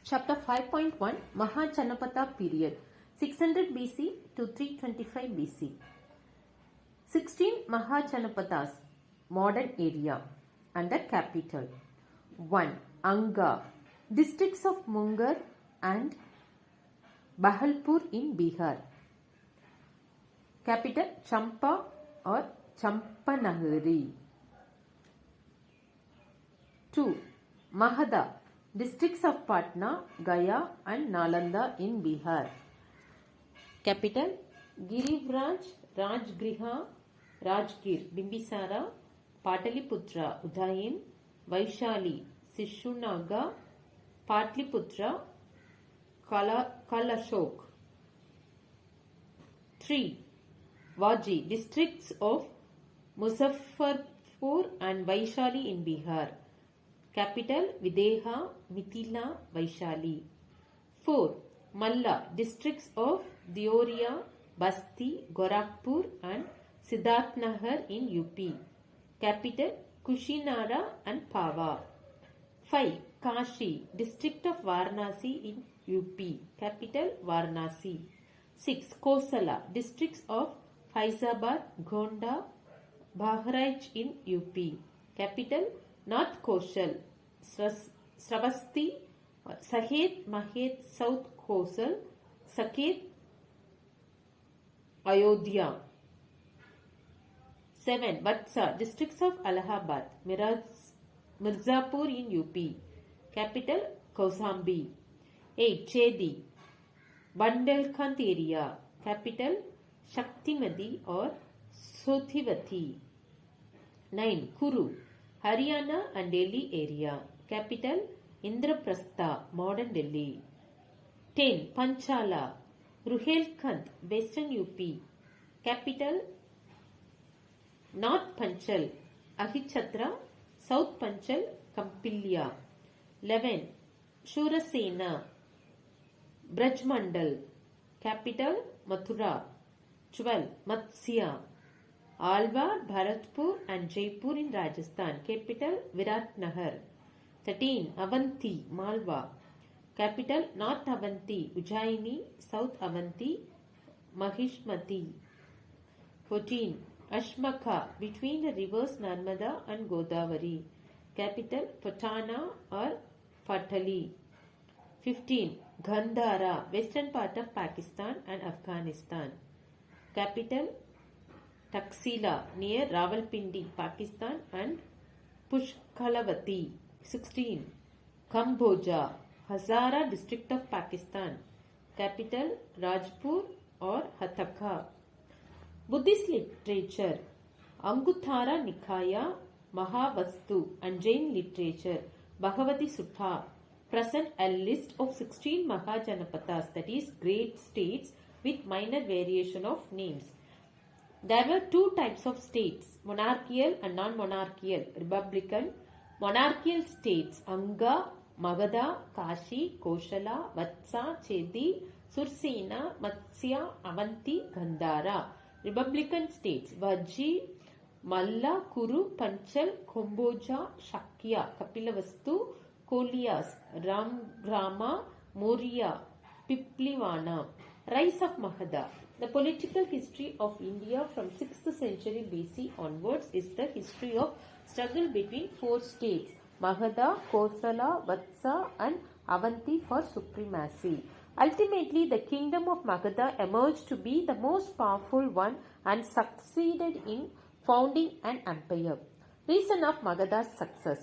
Chapter 5.1 Mahajanapatha period 600 BC to 325 BC. 16 Mahajanapathas, modern area and the capital. 1. Anga, districts of Munger and Bahalpur in Bihar. Capital Champa or Champanagari. 2. Mahada, districts of Patna, Gaya and Nalanda in Bihar. Capital Girivraj, Rajgriha, Rajgir, Bimbisara, Pataliputra, Udayin, Vaishali, Sishunaga, Patliputra, Kalashok. 3. Vaji, districts of Muzaffarpur and Vaishali in Bihar. Capital Videha, Mithila, Vaishali. 4. Malla, districts of Deoria, Basti, Gorakhpur and Siddharthnagar in UP. Capital Kushinara and Pava. 5. Kashi, district of Varanasi in UP. Capital Varanasi. 6. Kosala, districts of Faizabad, Gonda, Bahraich in UP. Capital North Koshal, Sravasti, Saket, Mahet, South Kosal, Saket, Ayodhya. 7. Vatsa, districts of Allahabad, Mirzapur in UP. Capital Kausambi. 8. Chedi, Bundelkhand area. Capital Shaktimati or Sothivati. 9. Kuru, Haryana and Delhi area. Capital Indraprastha, modern Delhi. 10. Panchala, Ruhelkhand, western UP. Capital North Panchal, Ahichatra, South Panchal, Kampilya. 11. Shurasena, Brajmandal. Capital Mathura. 12. Matsya, Alwar, Bharatpur and Jaipur in Rajasthan. Capital Viratnagar. 13. Avanti, Malwa. Capital North Avanti, Ujjaini, South Avanti, Mahishmati. 14. Ashmaka, between the rivers Narmada and Godavari. Capital Patana or Patali. 15. Gandhara, western part of Pakistan and Afghanistan. Capital Taxila, near Rawalpindi, Pakistan and Pushkalavati. 16. Kamboja, Hazara district of Pakistan. Capital Rajpur or Hataka. Buddhist literature, Anguttara Nikaya, Mahavastu and Jain literature, Bhagavati Sutta. Present a list of 16 Mahajanapathas, that is great states with minor variation of names. There were two types of states, monarchical and non-monarchical. Republican, monarchical states, Anga, Magadha, Kashi, Koshala, Vatsa, Chedi, Sursena, Matsya, Avanti, Gandhara. Republican states, Vaji, Malla, Kuru, Panchal, Komboja, Shakya, Kapilavastu, Koliyas, Ramgrama, Maurya, Piplivana. Rise of Magadha. The political history of India from 6th century BC onwards is the history of struggle between four states, Magadha, Kosala, Vatsa and Avanti for supremacy. Ultimately, the kingdom of Magadha emerged to be the most powerful one and succeeded in founding an empire. Reason of Magadha's success.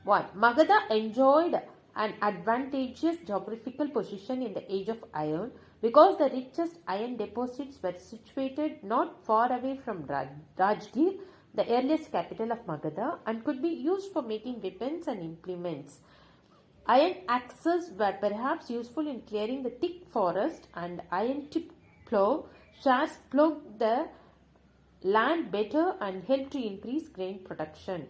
1. Magadha enjoyed an advantageous geographical position in the age of iron because the richest iron deposits were situated not far away from Rajgir, the earliest capital of Magadha, and could be used for making weapons and implements. Iron axes were perhaps useful in clearing the thick forest, and iron-tipped plough shares ploughed the land better and helped to increase grain production.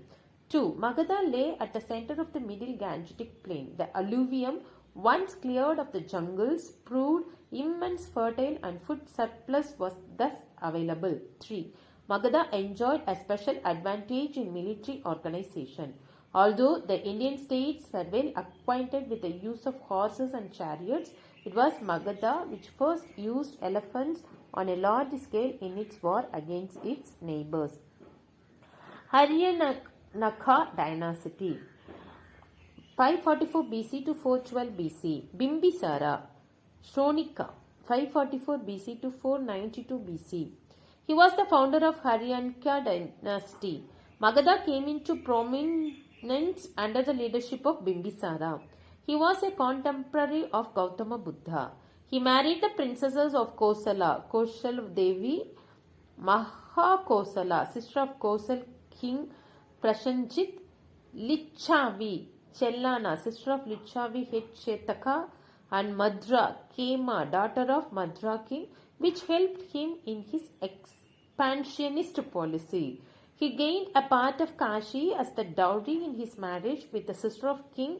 2. Magadha lay at the center of the middle Gangetic plain. The alluvium, once cleared of the jungles, proved immense fertile and food surplus was thus available. 3. Magadha enjoyed a special advantage in military organization. Although the Indian states were well acquainted with the use of horses and chariots, it was Magadha which first used elephants on a large scale in its war against its neighbors. Haryanaka dynasty 544 BC to 412 BC. Bimbisara Shronika 544 BC to 492 BC. He was the founder of Haryanaka dynasty. Magadha came into prominence under the leadership of Bimbisara. He was a contemporary of Gautama Buddha. He married the princesses of Kosala, Koshal Devi, Mahakosala, sister of Kosal king Prasenjit, Lichavi, Chellana, sister of Lichavi Chetaka, and Madra, Kema, daughter of Madra king, which helped him in his expansionist policy. He gained a part of Kashi as the dowry in his marriage with the sister of King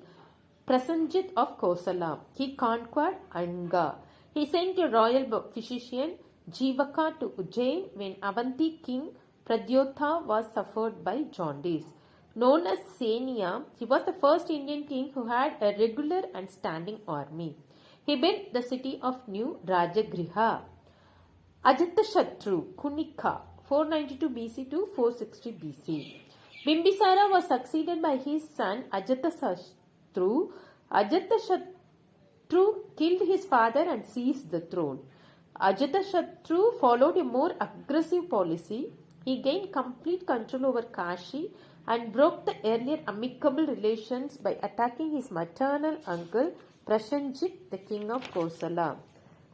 Prasenjit of Kosala. He conquered Anga. He sent a royal physician Jivaka to Ujjain when Avanti king Pradyotha was suffered by jaundice. Known as Senia, he was the first Indian king who had a regular and standing army. He built the city of New Rajagriha. Ajatashatru, Kunika, 492 BC to 460 BC. Bimbisara was succeeded by his son Ajatashatru. Ajatashatru killed his father and seized the throne. Ajatashatru followed a more aggressive policy. He gained complete control over Kashi and broke the earlier amicable relations by attacking his maternal uncle Prasenjit, the king of Kosala.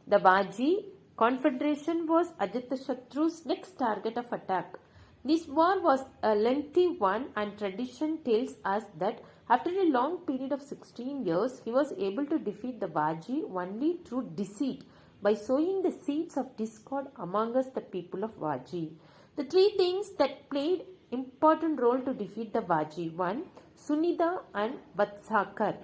The Vaji Confederation was Ajatashatru's next target of attack. This war was a lengthy one, and tradition tells us that after a long period of 16 years, he was able to defeat the Vaji only through deceit by sowing the seeds of discord among us, the people of Vaji. The three things that played important role to defeat the Vaji: 1. Sunida and Vatsakar,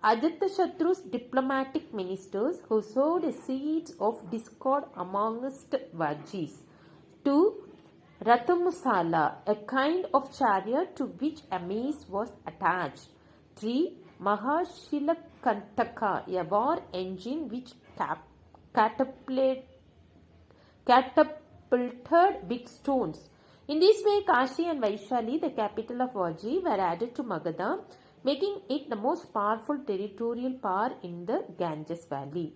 Ajatashatru's diplomatic ministers who sowed the seeds of discord amongst Vajis. 2. Rathamusala, a kind of chariot to which a mace was attached. 3. Mahashilakantaka, a war engine which catapulted big stones. In this way, Kashi and Vaishali, the capital of Vaji, were added to Magadha, making it the most powerful territorial power in the Ganges valley.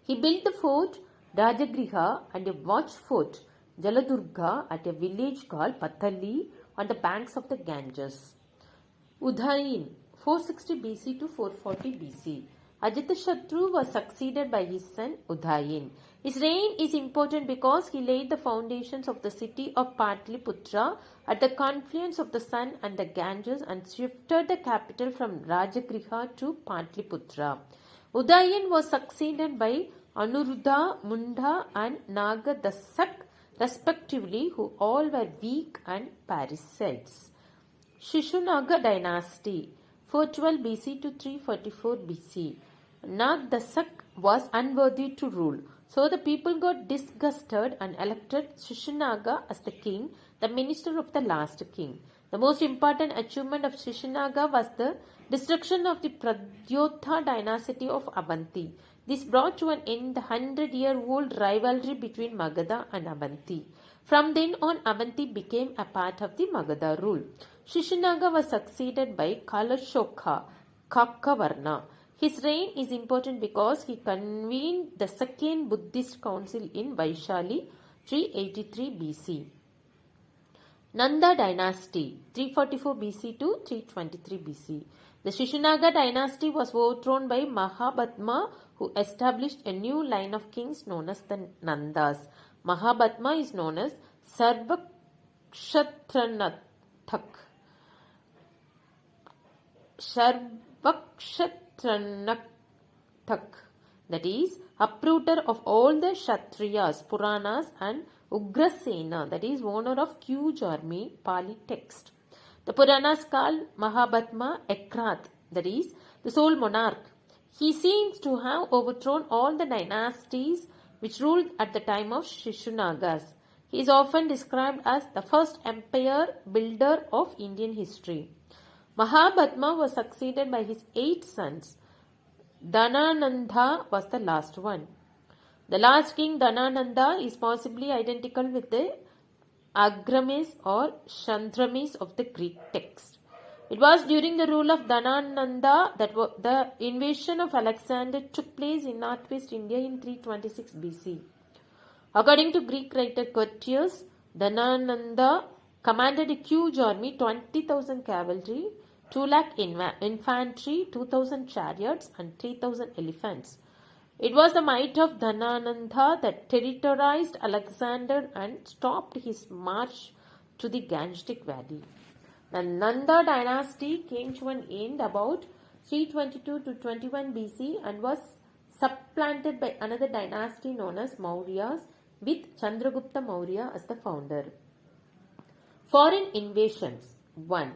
He built the fort Rajagriha and a watch fort Jaladurga at a village called Patali on the banks of the Ganges. Udayin 460 BC to 440 BC. Ajatashatru was succeeded by his son Udayin. His reign is important because he laid the foundations of the city of Patliputra at the confluence of the Sun and the Ganges and shifted the capital from Rajagriha to Patliputra. Udayan was succeeded by Anuruddha, Munda and Nagadasak respectively, who all were weak and parasites. Shishunaga dynasty 412 BC to 344 BC. Nagadasak was unworthy to rule. So the people got disgusted and elected Shishunaga as the king, the minister of the last king. The most important achievement of Shishunaga was the destruction of the Pradyotha dynasty of Avanti. This brought to an end the 100-year-old rivalry between Magadha and Avanti. From then on, Avanti became a part of the Magadha rule. Shishunaga was succeeded by Kalashoka Kakavarna. His reign is important because he convened the second Buddhist council in Vaishali 383 BC. Nanda dynasty 344 BC to 323 BC. The Shishunaga dynasty was overthrown by Mahabhatma, who established a new line of kings known as the Nandas. Mahabhatma is known as Sarvakshatranathak. That is, uprooter of all the Kshatriyas, Puranas and Ugrasena, that is, owner of huge army, Pali text. The Puranas call Mahabhatma Ekrath, that is, the sole monarch. He seems to have overthrown all the dynasties which ruled at the time of Shishunagas. He is often described as the first empire builder of Indian history. Mahabhatma was succeeded by his 8 sons. Dhanananda was the last one. The last king Dhanananda is possibly identical with the Agrames or Chandrames of the Greek text. It was during the rule of Dhanananda that the invasion of Alexander took place in northwest India in 326 BC. According to Greek writer Curtius, Dhanananda commanded a huge army, 20,000 cavalry, 2 lakh infantry, 2,000 chariots and 3,000 elephants. It was the might of Dhanananda that territorized Alexander and stopped his march to the Gangetic Valley. The Nanda dynasty came to an end about 322 to 21 BC and was supplanted by another dynasty known as Mauryas, with Chandragupta Maurya as the founder. Foreign invasions. 1.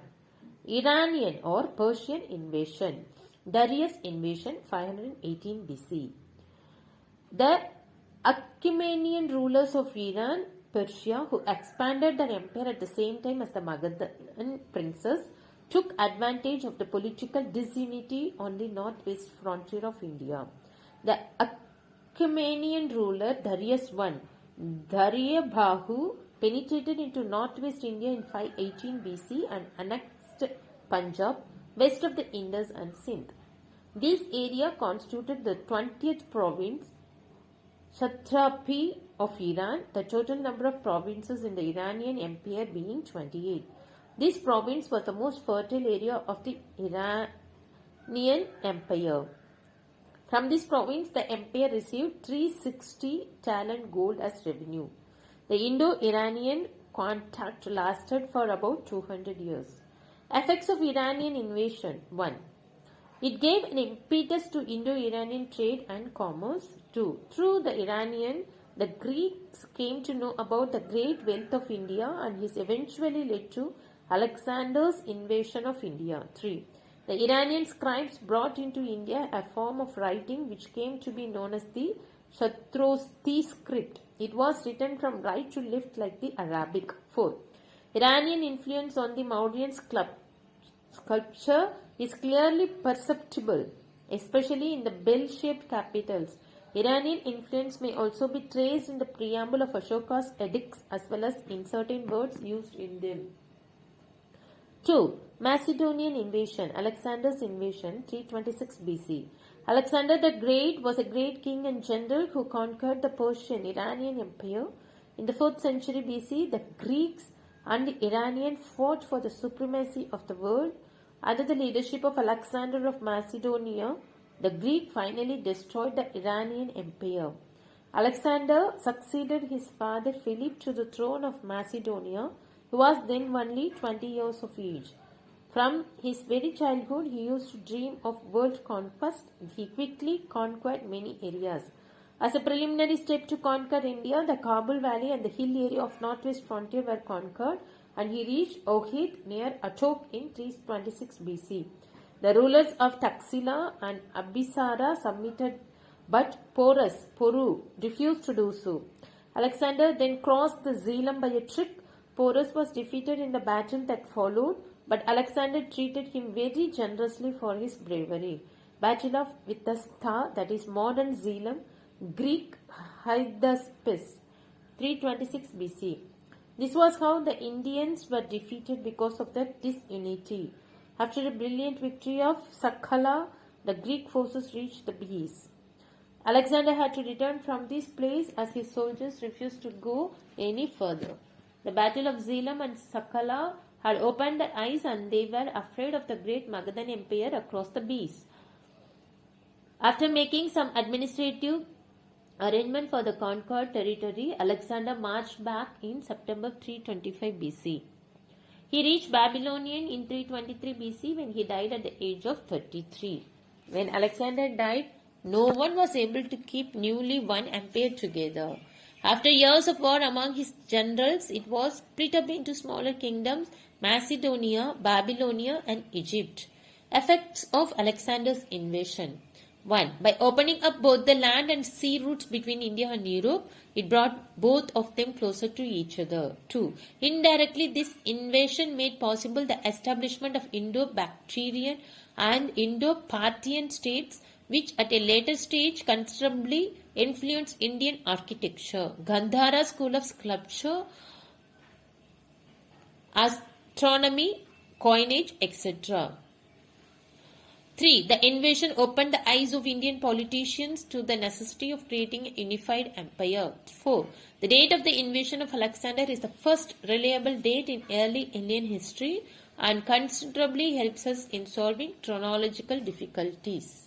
Iranian or Persian invasion. Darius invasion 518 BC. The Achaemenian rulers of Iran, Persia, who expanded their empire at the same time as the Magadhan princes, took advantage of the political disunity on the northwest frontier of India. The Achaemenian ruler Darius I, Daryabahu, penetrated into northwest India in 518 BC and annexed Punjab, west of the Indus and Sindh. This area constituted the 20th province Satrapi of Iran, the total number of provinces in the Iranian Empire being 28. This province was the most fertile area of the Iranian Empire. From this province, the empire received 360 talent gold as revenue. The Indo-Iranian contact lasted for about 200 years. Effects of Iranian invasion. 1. It gave an impetus to Indo-Iranian trade and commerce. 2. Through the Iranian, the Greeks came to know about the great wealth of India, and this eventually led to Alexander's invasion of India. 3. The Iranian scribes brought into India a form of writing which came to be known as the Shatrosti script. It was written from right to left like the Arabic. 4. Iranian influence on the Mauryan sculpture is clearly perceptible, especially in the bell-shaped capitals. Iranian influence may also be traced in the preamble of Ashoka's edicts as well as in certain words used in them. 2. Macedonian invasion. Alexander's invasion, 326 BC. Alexander the Great was a great king and general who conquered the Persian Iranian Empire. In the 4th century BC, the Greeks and the Iranians fought for the supremacy of the world. Under the leadership of Alexander of Macedonia, the Greek finally destroyed the Iranian Empire. Alexander succeeded his father Philip to the throne of Macedonia, who was then only 20 years of age. From his very childhood, he used to dream of world conquest. He quickly conquered many areas. As a preliminary step to conquer India, the Kabul Valley and the hill area of northwest frontier were conquered, and he reached Ohrid near Atok in 326 BC. The rulers of Taxila and Abhisara submitted, but Porus, Poru, refused to do so. Alexander then crossed the Zelam by a trick. Porus was defeated in the battle that followed, but Alexander treated him very generously for his bravery. Battle of Vitasta, that is modern Zelam, Greek Hydaspes, 326 BC. This was how the Indians were defeated because of their disunity. After a brilliant victory of Sakhala, the Greek forces reached the Beas. Alexander had to return from this place as his soldiers refused to go any further. The battle of Zelam and Sakhala had opened their eyes, and they were afraid of the great Magadhan Empire across the Beas. After making some administrative arrangement for the conquered territory, Alexander marched back in September 325 BC. He reached Babylonian in 323 BC when he died at the age of 33. When Alexander died, no one was able to keep newly won empire together. After years of war among his generals, it was split up into smaller kingdoms, Macedonia, Babylonia and Egypt. Effects of Alexander's invasion. 1. By opening up both the land and sea routes between India and Europe, it brought both of them closer to each other. 2. Indirectly, this invasion made possible the establishment of Indo-Bactrian and Indo-Parthian states, which at a later stage considerably influenced Indian architecture, Gandhara school of sculpture, astronomy, coinage, etc. 3. The invasion opened the eyes of Indian politicians to the necessity of creating a unified empire. 4. The date of the invasion of Alexander is the first reliable date in early Indian history and considerably helps us in solving chronological difficulties.